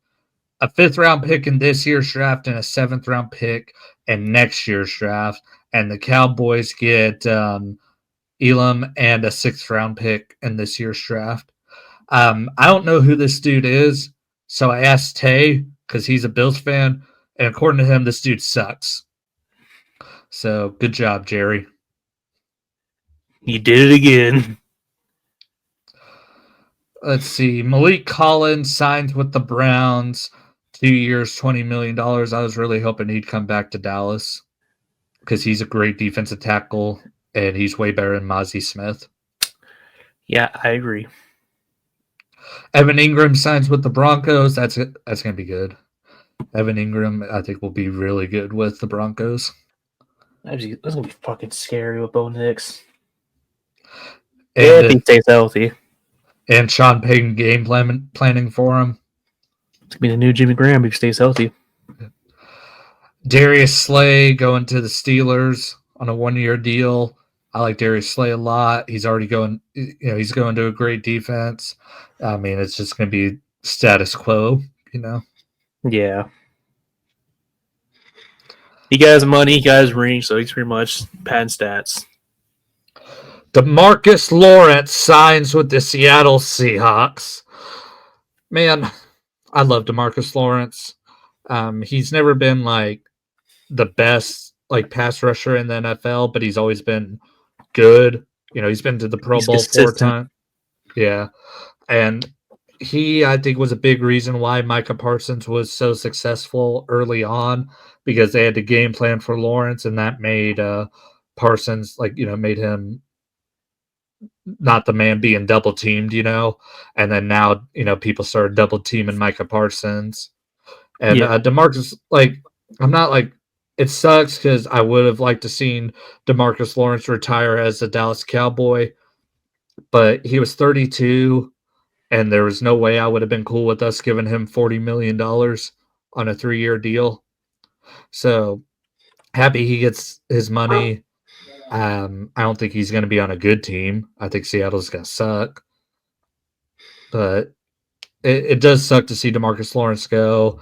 pick in this year's draft and a 7th round pick in next year's draft. And the Cowboys get Elam and a 6th round pick in this year's draft. I don't know who this dude is, so I asked Tay because he's a Bills fan, and according to him, this dude sucks. So good job, Jerry. You did it again. Let's see. Malik Collins signs with the Browns. 2 years, $20 million. I was really hoping he'd come back to Dallas because he's a great defensive tackle, and he's way better than Mozzie Smith. Yeah, I agree. Evan Ingram signs with the Broncos. That's going to be good. Evan Ingram, I think, will be really good with the Broncos. That's going to be fucking scary with Bo Nix. If he stays healthy. And Sean Payton game planning for him. It's gonna be the new Jimmy Graham if he stays healthy. Darius Slay going to the Steelers on a 1-year deal. I like Darius Slay a lot. He's already going, he's going to a great defense. I mean, it's just going to be status quo, Yeah. He got money, he got range, so he's pretty much padding stats. DeMarcus Lawrence signs with the Seattle Seahawks. Man, I love DeMarcus Lawrence. He's never been like the best like pass rusher in the NFL, but he's always been good. He's been to the Pro Bowl 4 times. Yeah. And he, I think, was a big reason why Micah Parsons was so successful early on, because they had to game plan for Lawrence, and that made Parsons, made him not the man being double teamed, and then now, people started double teaming Micah Parsons. And DeMarcus, I'm not it sucks because I would have liked to seen DeMarcus Lawrence retire as a Dallas Cowboy, but he was 32, and there was no way I would have been cool with us giving him $40 million on a 3-year deal. So happy he gets his money. I don't think he's going to be on a good team. I think Seattle's going to suck. But it does suck to see DeMarcus Lawrence go.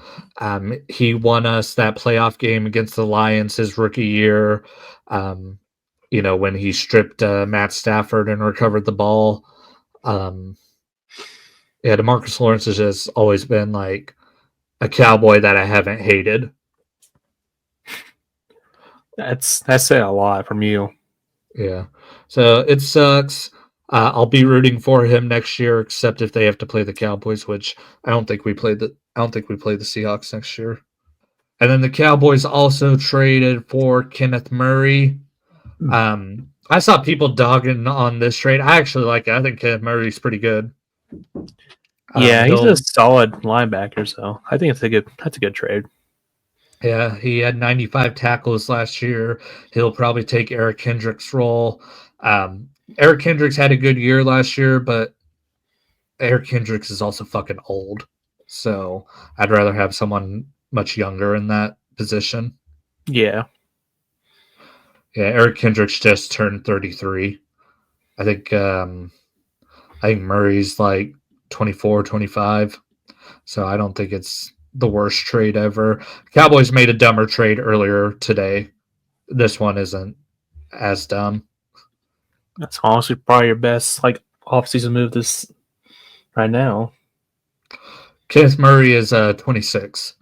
He won us that playoff game against the Lions his rookie year, when he stripped Matt Stafford and recovered the ball. DeMarcus Lawrence has just always been like a Cowboy that I haven't hated. That's saying a lot from you. Yeah. So it sucks. I'll be rooting for him next year, except if they have to play the Cowboys, which I don't think we play the Seahawks next year. And then the Cowboys also traded for Kenneth Murray. I saw people dogging on this trade. I actually like it. I think Kenneth Murray's pretty good. Yeah, he's a solid linebacker, so I think that's a good trade. Yeah, he had 95 tackles last year. He'll probably take Eric Kendricks' role. Eric Kendricks had a good year last year, but Eric Kendricks is also fucking old. So I'd rather have someone much younger in that position. Yeah. Yeah, Eric Kendricks just turned 33. I think Murray's like 24, 25. So I don't think it's the worst trade ever. Cowboys made a dumber trade earlier today. This one isn't as dumb. That's honestly probably your best off-season move this right now. Kenneth Murray is 26.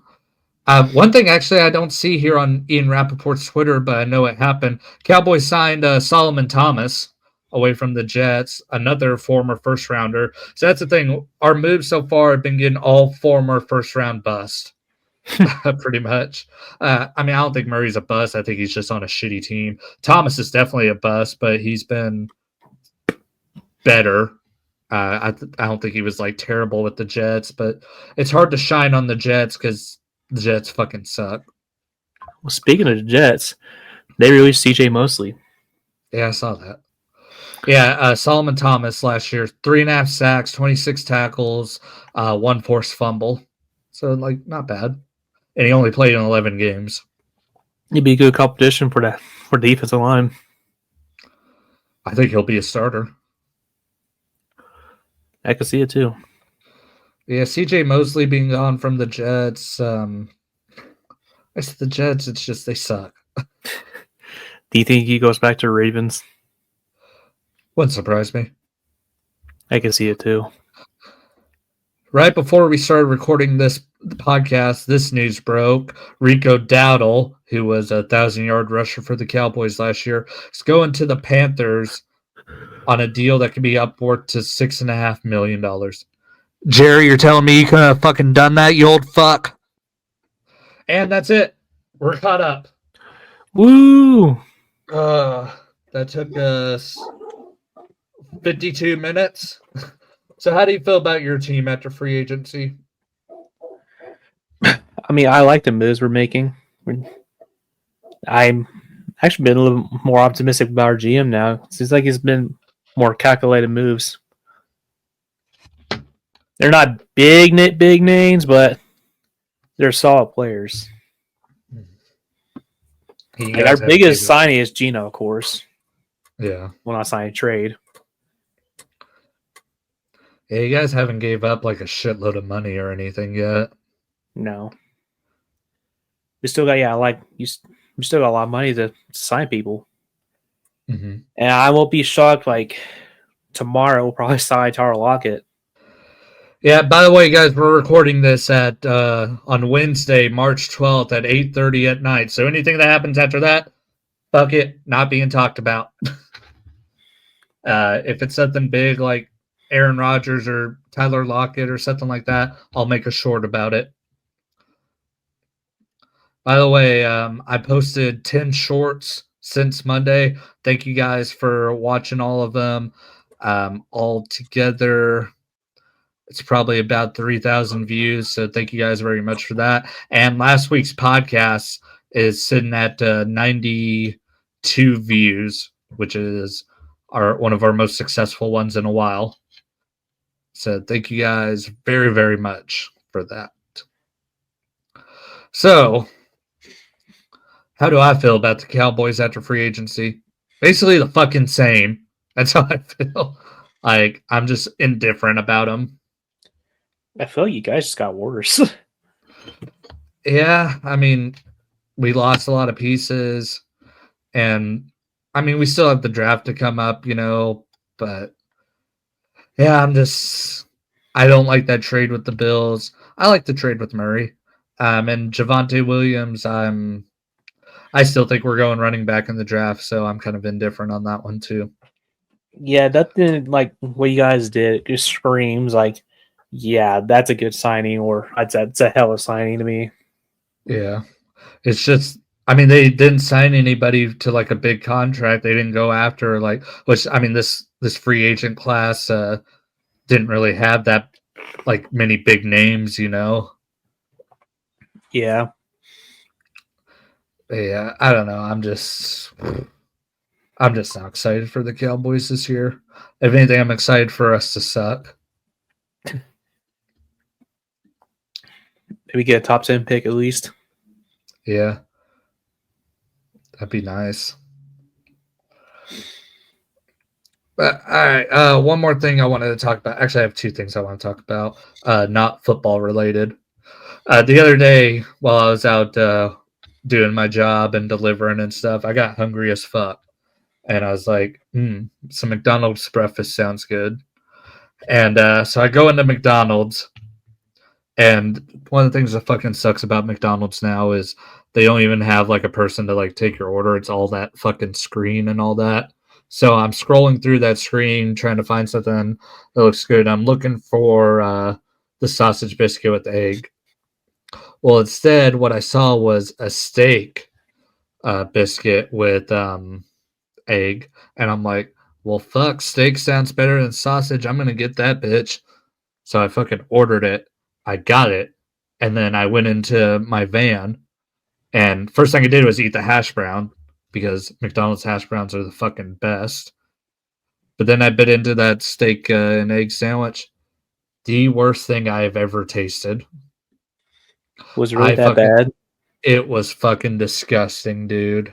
One thing actually I don't see here on Ian Rappaport's Twitter, but I know it happened. Cowboys signed Solomon Thomas away from the Jets, another former first-rounder. So that's the thing. Our moves so far have been getting all former first-round bust, pretty much. I don't think Murray's a bust. I think he's just on a shitty team. Thomas is definitely a bust, but he's been better. I don't think he was terrible with the Jets, but it's hard to shine on the Jets because the Jets fucking suck. Well, speaking of the Jets, they released CJ Mosley. Yeah, I saw that. Yeah, Solomon Thomas last year, 3.5 sacks, 26 tackles, 1 forced fumble. So, not bad. And he only played in 11 games. He'd be a good competition for the defensive line. I think he'll be a starter. I can see it too. Yeah, CJ Mosley being gone from the Jets. It's the Jets. It's just they suck. Do you think he goes back to Ravens? Wouldn't surprise me. I can see it too. Right before we started recording this podcast, this news broke. Rico Dowdle, who was a 1,000-yard rusher for the Cowboys last year, is going to the Panthers on a deal that could be upward to $6.5 million. Jerry, you're telling me you could have fucking done that, you old fuck? And that's it. We're caught up. Woo! That took us 52 minutes. So how do you feel about your team after free agency? I like the moves we're making. I'm actually been a little more optimistic about our GM now. It seems like it's been more calculated moves. They're not big names, but They're solid players. You Our guys haven't biggest gave up. signing is Gino, of course. Yeah. When I sign a trade. Yeah, you guys haven't gave up like a shitload of money or anything yet. No. We still got we still got a lot of money to sign people. Mm-hmm. And I won't be shocked tomorrow we'll probably sign Tyler Lockett. Yeah, by the way, guys, we're recording this at on Wednesday, March 12th at 8:30 at night. So anything that happens after that, fuck it, not being talked about. If it's something big like Aaron Rodgers or Tyler Lockett or something like that, I'll make a short about it. By the way, I posted 10 shorts since Monday. Thank you guys for watching all of them. All together, it's probably about 3,000 views. So thank you guys very much for that. And last week's podcast is sitting at 92 views, which is one of our most successful ones in a while. So thank you guys very, very much for that. So, how do I feel about the Cowboys after free agency? Basically the fucking same. That's how I feel. Like, I'm just indifferent about them. I feel like you guys just got worse. Yeah, I mean, we lost a lot of pieces. And, I mean, we still have the draft to come up, but yeah, I don't like that trade with the Bills. I like the trade with Murray. And Javonte Williams, I still think we're going running back in the draft, so I'm kind of indifferent on that one too. Yeah, nothing like what you guys did just screams like, yeah, that's a good signing, or it's a hell of a signing to me. Yeah. It's just, I mean, they didn't sign anybody to like a big contract. They didn't go after which I mean, this free agent class didn't really have that like many big names, Yeah. Yeah, I don't know. I'm just not excited for the Cowboys this year. If anything, I'm excited for us to suck. Maybe get a top 10 pick at least. Yeah. That'd be nice. But all right, one more thing I wanted to talk about. Actually, I have two things I want to talk about, not football related. The other day, while I was out doing my job and delivering and stuff, I got hungry as fuck, and I was like, some McDonald's breakfast sounds good. And so I go into McDonald's, and one of the things that fucking sucks about McDonald's now is they don't even have like a person to like take your order. It's all that fucking screen and all that. So I'm scrolling through that screen trying to find something that looks good. I'm looking for the sausage biscuit with egg. Well, instead, what I saw was a steak biscuit with egg, and I'm like, well, fuck, steak sounds better than sausage. I'm gonna get that bitch. So I fucking ordered it. I got it, and then I went into my van, and first thing I did was eat the hash brown because McDonald's hash browns are the fucking best. But then I bit into that steak and egg sandwich. The worst thing I have ever tasted. Was it really that bad? It was fucking disgusting, dude.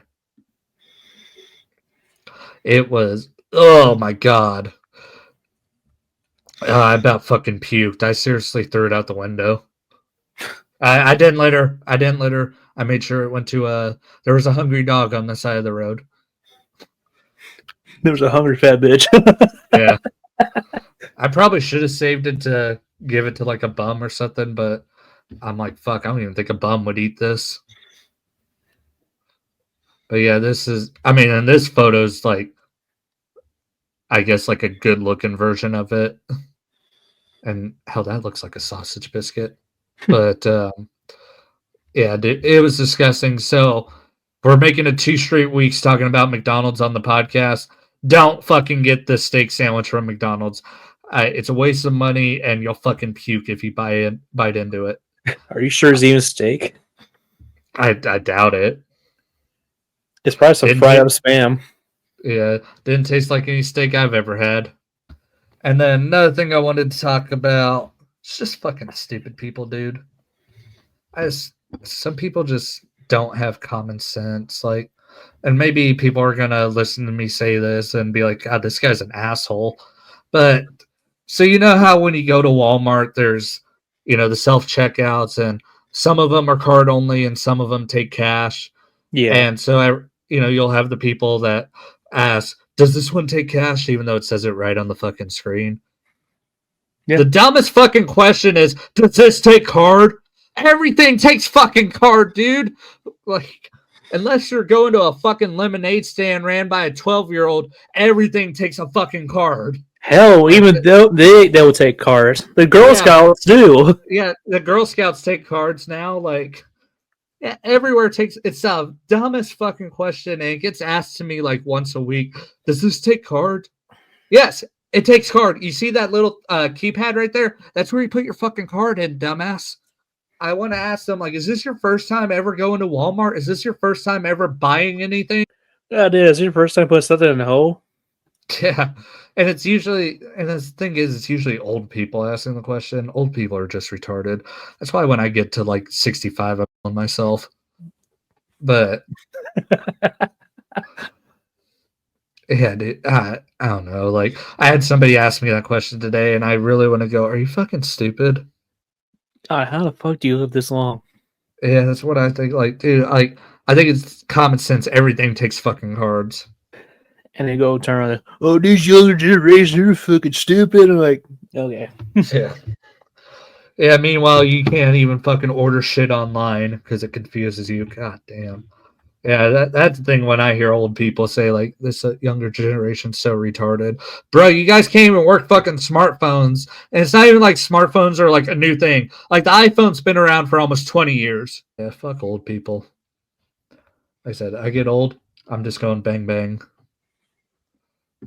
It was, oh my god. I about fucking puked. I seriously threw it out the window. I didn't let her. I made sure it went to there was a hungry dog on the side of the road. There was a hungry fat bitch. Yeah. I probably should have saved it to give it to like a bum or something, but I'm like, fuck, I don't even think a bum would eat this. But yeah, and this photo's like, I guess like a good looking version of it. And hell, that looks like a sausage biscuit. But yeah, dude, it was disgusting. So we're making it 2 straight weeks talking about McDonald's on the podcast. Don't fucking get the steak sandwich from McDonald's. It's a waste of money, and you'll fucking puke if you bite into it. Are you sure it's even steak? I doubt it. It's probably some fried up spam. Yeah, didn't taste like any steak I've ever had. And then another thing I wanted to talk about, it's just fucking stupid people, dude. some people just don't have common sense. Like, and maybe people are gonna listen to me say this and be like, "God, this guy's an asshole." But so you know how when you go to Walmart, there's the self checkouts, and some of them are card only, and some of them take cash. Yeah. And so you'll have the people that ask, "Does this one take cash?" Even though it says it right on the fucking screen. Yeah. The dumbest fucking question is, "Does this take card?" Everything takes fucking card, dude. Like, unless you're going to a fucking lemonade stand ran by a 12-year-old, everything takes a fucking card. Hell, Like, even though they will take cards. The Girl Scouts do. Yeah, the Girl Scouts take cards now. Like, everywhere takes. It's the dumbest fucking question, and it gets asked to me like once a week. Does this take card? Yes, it takes card. You see that little keypad right there? That's where you put your fucking card in, dumbass. I want to ask them, like, is this your first time ever going to Walmart? Is this your first time ever buying anything? Yeah, it is. Your first time putting something in a hole. Yeah. And it's usually, and the thing is, it's usually old people asking the question. Old people are just retarded. That's why when I get to like 65, I'm on myself. But yeah, dude, I don't know. Like, I had somebody ask me that question today, and I really want to go, "Are you fucking stupid?" God, how the fuck do you live this long? Yeah, that's what I think. Like, dude, like, I think it's common sense. Everything takes fucking cards. And they go turn around, oh, these younger generation, they're fucking stupid. I'm like, okay. Yeah. Yeah, meanwhile, you can't even fucking order shit online because it confuses you. God damn. Yeah, that's the thing when I hear old people say, like, this younger generation's so retarded. Bro, you guys can't even work fucking smartphones. And it's not even like smartphones are like a new thing. Like, the iPhone's been around for almost 20 years. Yeah, fuck old people. Like I said, I get old, I'm just going bang bang.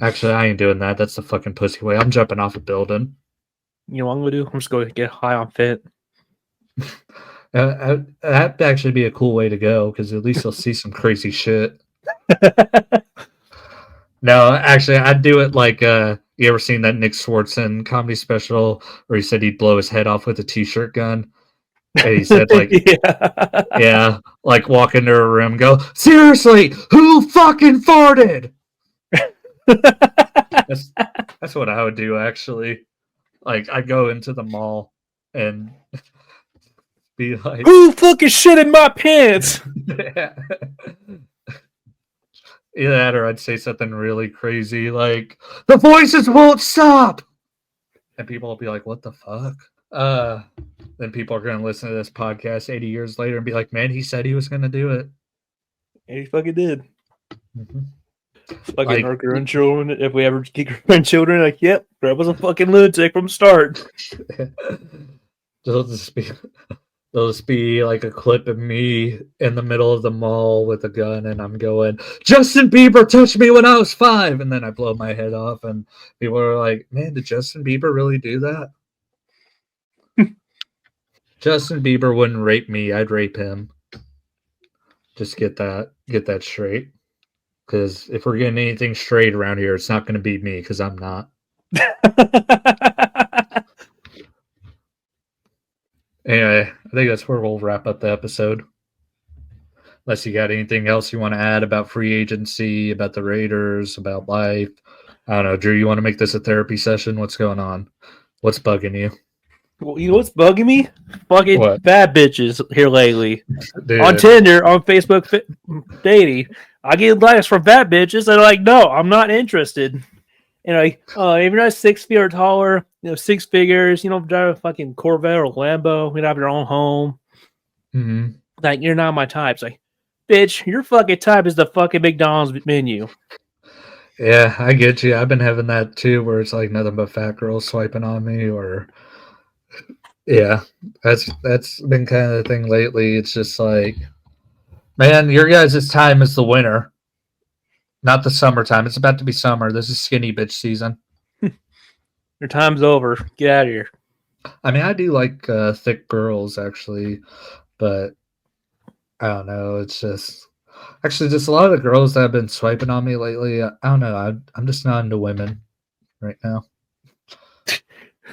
Actually, I ain't doing that. That's the fucking pussy way. I'm jumping off a building. You know what I'm going to do? I'm just going to get high on fit. That'd actually be a cool way to go because at least you'll see some crazy shit. No, actually, I'd do it like you ever seen that Nick Swartzen comedy special where he said he'd blow his head off with a t-shirt gun? And he said like, yeah, like walk into a room, go, seriously, who fucking farted? That's what I would do actually. Like, I'd go into the mall and be like, who fucking shit in my pants? Either that or I'd say something really crazy like, the voices won't stop. And people will be like, what the fuck? Then people are going to listen to this podcast 80 years later and be like, man, he said he was going to do it. And he fucking did. Mm-hmm. Fucking like, our grandchildren, if we ever get grandchildren, like, yep, Grandpa's a fucking lunatic from the start. They'll just be like a clip of me in the middle of the mall with a gun, and I'm going, Justin Bieber touched me when I was 5, and then I blow my head off, and people are like, man, did Justin Bieber really do that? Justin Bieber wouldn't rape me, I'd rape him. Just get that straight. Because if we're getting anything straight around here, it's not going to be me, because I'm not. Anyway, I think that's where we'll wrap up the episode. Unless you got anything else you want to add about free agency, about the Raiders, about life. I don't know. Drew, you want to make this a therapy session? What's going on? What's bugging you? Well, you know what's bugging me? Fucking what? Bad bitches here lately. Dude. On Tinder, on Facebook dating. I get likes from bad bitches. They're like, no, I'm not interested. And like, if you're not 6 feet or taller, 6 figures, drive a fucking Corvette or Lambo, have your own home. Mm-hmm. Like, you're not my type. It's like, bitch, your fucking type is the fucking McDonald's menu. Yeah, I get you. I've been having that too, where it's like nothing but fat girls swiping on me, or yeah, that's been kind of the thing lately. It's just like, man, your guys' time is the winter, not the summertime. It's about to be summer. This is skinny bitch season. Your time's over. Get out of here. I mean, I do like thick girls actually, but I don't know. It's just actually just a lot of the girls that have been swiping on me lately. I don't know. I'm just not into women right now.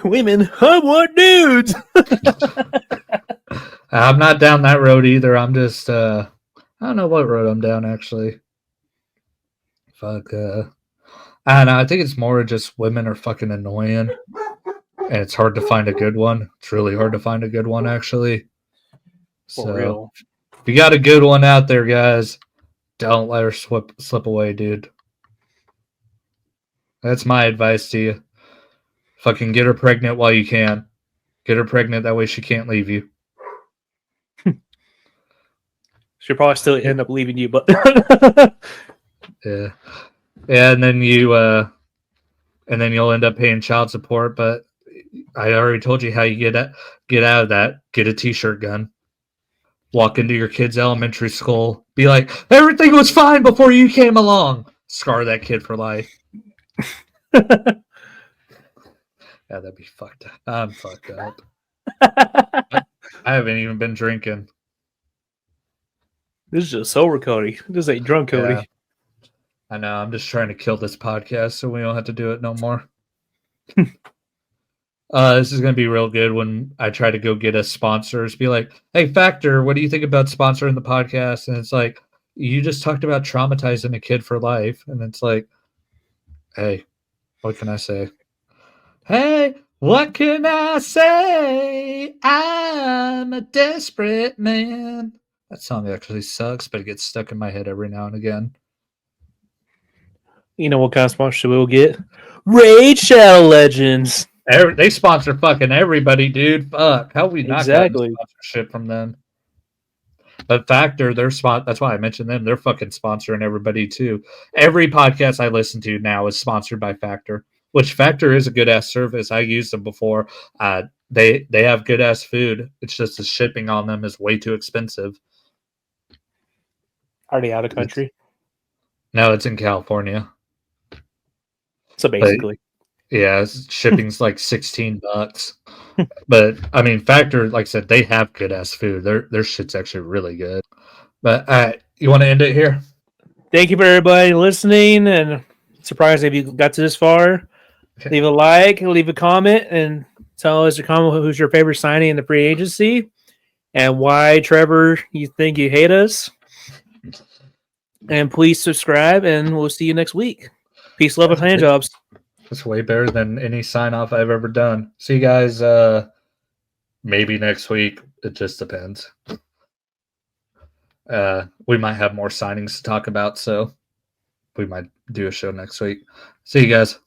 Women, I want dudes. I'm not down that road either. I'm just I don't know what road I'm down actually. Fuck. I don't know. I think it's more just women are fucking annoying, and it's hard to find a good one. It's really hard to find a good one actually. For So real. if you got a good one out there, guys, don't let her slip away, dude. That's my advice to you. Fucking get her pregnant while you can. Get her pregnant that way she can't leave you. She'll probably still end up leaving you, but Yeah. Yeah, and then you'll end up paying child support, but I already told you how you get out of that. Get a t-shirt gun. Walk into your kid's elementary school. Be like, everything was fine before you came along. Scar that kid for life. Yeah, that'd be fucked up. I'm fucked up. I haven't even been drinking. this is just sober Cody. This ain't drunk Cody. Yeah. I know. I'm just trying to kill this podcast so we don't have to do it no more. This is going to be real good when I try to go get us sponsors. Be like, hey, Factor, what do you think about sponsoring the podcast? And it's like, you just talked about traumatizing a kid for life. And it's like, hey, what can I say? Hey, what can I say? I'm a desperate man. That song actually sucks, but it gets stuck in my head every now and again. You know what kind of sponsorship we'll get? Raid Shadow Legends. They sponsor fucking everybody, dude. Fuck. How we not gotten Exactly. sponsorship from them? But Factor, their spot. That's why I mentioned them. They're fucking sponsoring everybody too. Every podcast I listen to now is sponsored by Factor, which Factor is a good ass service. I used them before. They have good ass food. It's just the shipping on them is way too expensive. Already out of country. No, it's in California. So basically. Yeah, shipping's like $16. But I mean, Factor, like I said, they have good ass food. Their shit's actually really good. But you want to end it here? Thank you for everybody listening, and surprised if you got to this far. Okay. Leave a like, leave a comment, and tell us your comment who's your favorite signing in the free agency and why, Trevor, you think you hate us. And please subscribe, and we'll see you next week. Peace, love, and hand jobs. That's way better than any sign off I've ever done. See you guys maybe next week. It just depends. We might have more signings to talk about, so we might do a show next week. See you guys.